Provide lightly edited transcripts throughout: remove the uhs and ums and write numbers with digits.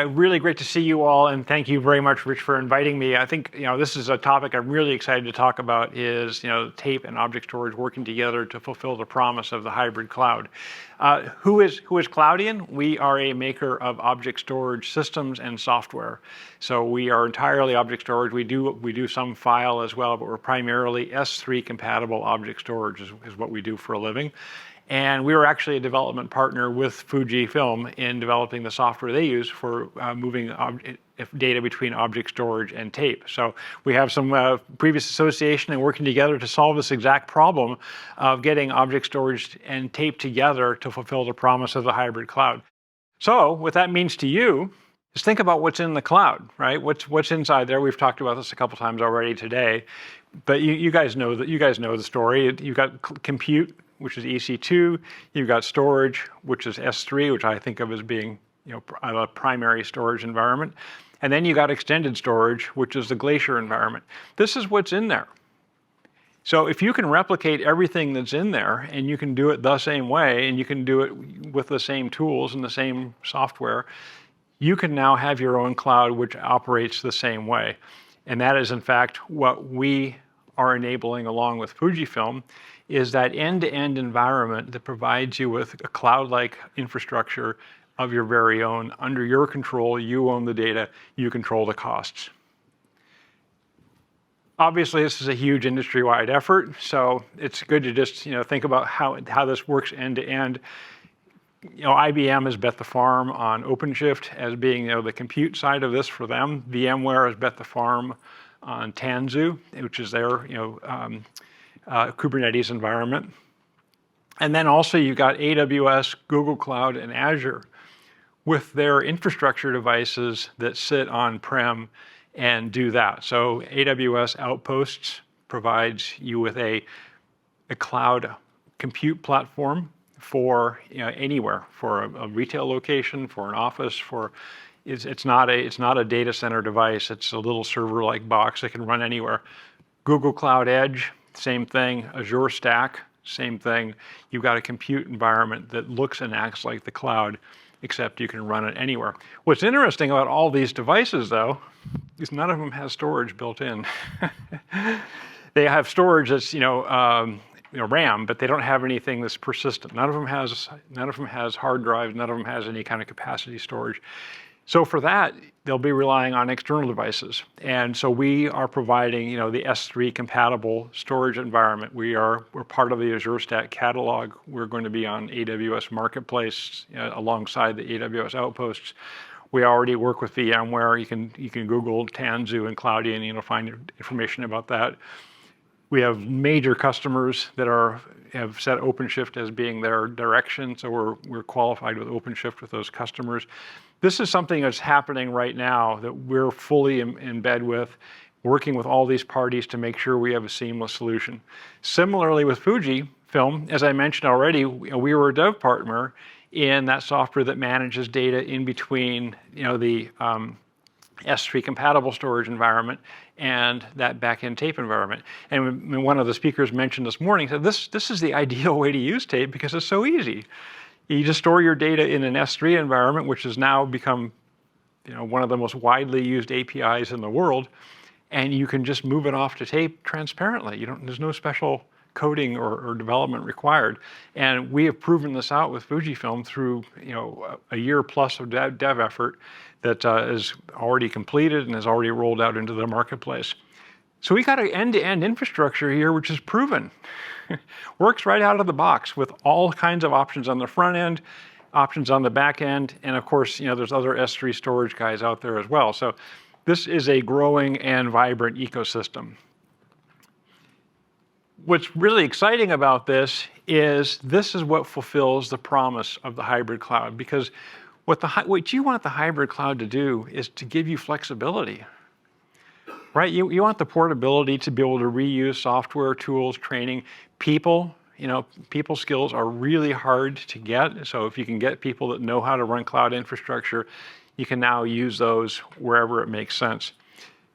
Really great to see you all, and thank you very much, Rich, for inviting me. I think this is a topic I'm really excited to talk about. Is tape and object storage working together to fulfill the promise of the hybrid cloud. Who is Cloudian? We are a maker of object storage systems and software. So we are entirely object storage. We do some file as well, but we're primarily S3 compatible object storage is what we do for a living. And we were actually a development partner with Fujifilm in developing the software they use for moving data between object storage and tape. So we have some previous association and working together to solve this exact problem of getting object storage and tape together to fulfill the promise of the hybrid cloud. So what that means to you is think about what's in the cloud, right? What's inside there. We've talked about this a couple times already today, but you guys know the story. You've got compute, which is EC2. You've got storage, which is S3, which I think of as being a primary storage environment. And then you got extended storage, which is the Glacier environment. This is what's in there. So if you can replicate everything that's in there, and you can do it the same way, and you can do it with the same tools and the same software, you can now have your own cloud which operates the same way. And that is, in fact, what we are enabling along with Fujifilm, is that end-to-end environment that provides you with a cloud-like infrastructure of your very own. Under your control, you own the data, you control the costs. Obviously, this is a huge industry-wide effort, so it's good to just think about how this works end-to-end. IBM has bet the farm on OpenShift as being the compute side of this for them. VMware has bet the farm on Tanzu, which is their Kubernetes environment. And then also you've got AWS, Google Cloud, and Azure with their infrastructure devices that sit on-prem and do that. So AWS Outposts provides you with a cloud compute platform for anywhere, for a retail location, for an office, it's not a data center device. It's a little server-like box that can run anywhere. Google Cloud Edge, same thing. Azure Stack, same thing. You've got a compute environment that looks and acts like the cloud, except you can run it anywhere. What's interesting about all these devices, though, is none of them has storage built in. They have storage that's RAM, but they don't have anything that's persistent. None of them has hard drives. None of them has any kind of capacity storage. So for that, they'll be relying on external devices. And so we are providing, the S3 compatible storage environment. We're part of the Azure Stack catalog. We're going to be on AWS Marketplace alongside the AWS Outposts. We already work with VMware. You can Google Tanzu and Cloudian, and find information about that. We have major customers that have set OpenShift as being their direction, so we're qualified with OpenShift with those customers. This is something that's happening right now that we're fully in bed with, working with all these parties to make sure we have a seamless solution. Similarly with Fujifilm, as I mentioned already, we were a dev partner in that software that manages data in between the S3 compatible storage environment and that backend tape environment. And one of the speakers mentioned this morning, said this is the ideal way to use tape because it's so easy. You just store your data in an S3 environment, which has now become one of the most widely used APIs in the world, and you can just move it off to tape transparently. There's no special coding or development required. And we have proven this out with Fujifilm through a year plus of dev effort that is already completed and has already rolled out into the marketplace. So we got an end-to-end infrastructure here, which is proven. Works right out of the box with all kinds of options on the front end, options on the back end, and of course, there's other S3 storage guys out there as well. So this is a growing and vibrant ecosystem. What's really exciting about this is what fulfills the promise of the hybrid cloud, because what you want the hybrid cloud to do is to give you flexibility. Right? You want the portability to be able to reuse software, tools, training. People skills are really hard to get. So if you can get people that know how to run cloud infrastructure, you can now use those wherever it makes sense.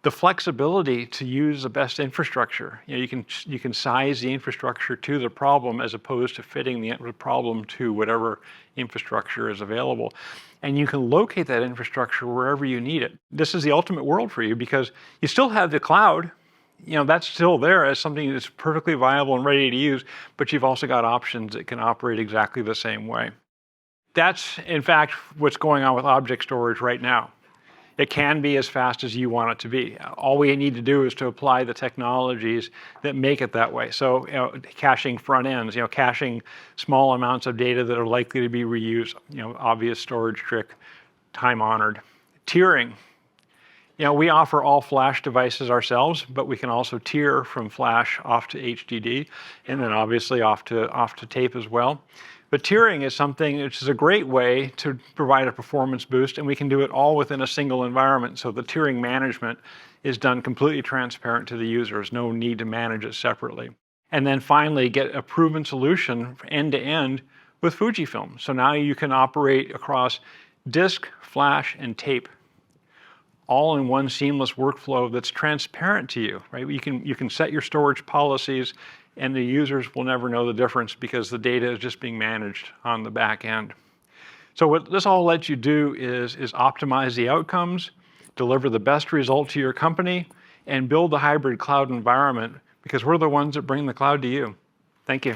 The flexibility to use the best infrastructure. You can size the infrastructure to the problem as opposed to fitting the problem to whatever infrastructure is available. and you can locate that infrastructure wherever you need it. This is the ultimate world for you because you still have the cloud. That's still there as something that's perfectly viable and ready to use, but you've also got options that can operate exactly the same way. That's, in fact, what's going on with object storage right now. It can be as fast as you want it to be. All we need to do is to apply the technologies that make it that way. So, caching front ends, caching small amounts of data that are likely to be reused, obvious storage trick, time-honored. Tiering. We offer all flash devices ourselves, but we can also tier from flash off to HDD, and then obviously off to tape as well. But tiering is something which is a great way to provide a performance boost, and we can do it all within a single environment. So the tiering management is done completely transparent to the users, no need to manage it separately. And then finally, get a proven solution end to end with Fujifilm. So now you can operate across disk, flash, and tape, all in one seamless workflow that's transparent to you, right? You can set your storage policies, and the users will never know the difference because the data is just being managed on the back end. So what this all lets you do is optimize the outcomes, deliver the best result to your company, and build the hybrid cloud environment because we're the ones that bring the cloud to you. Thank you.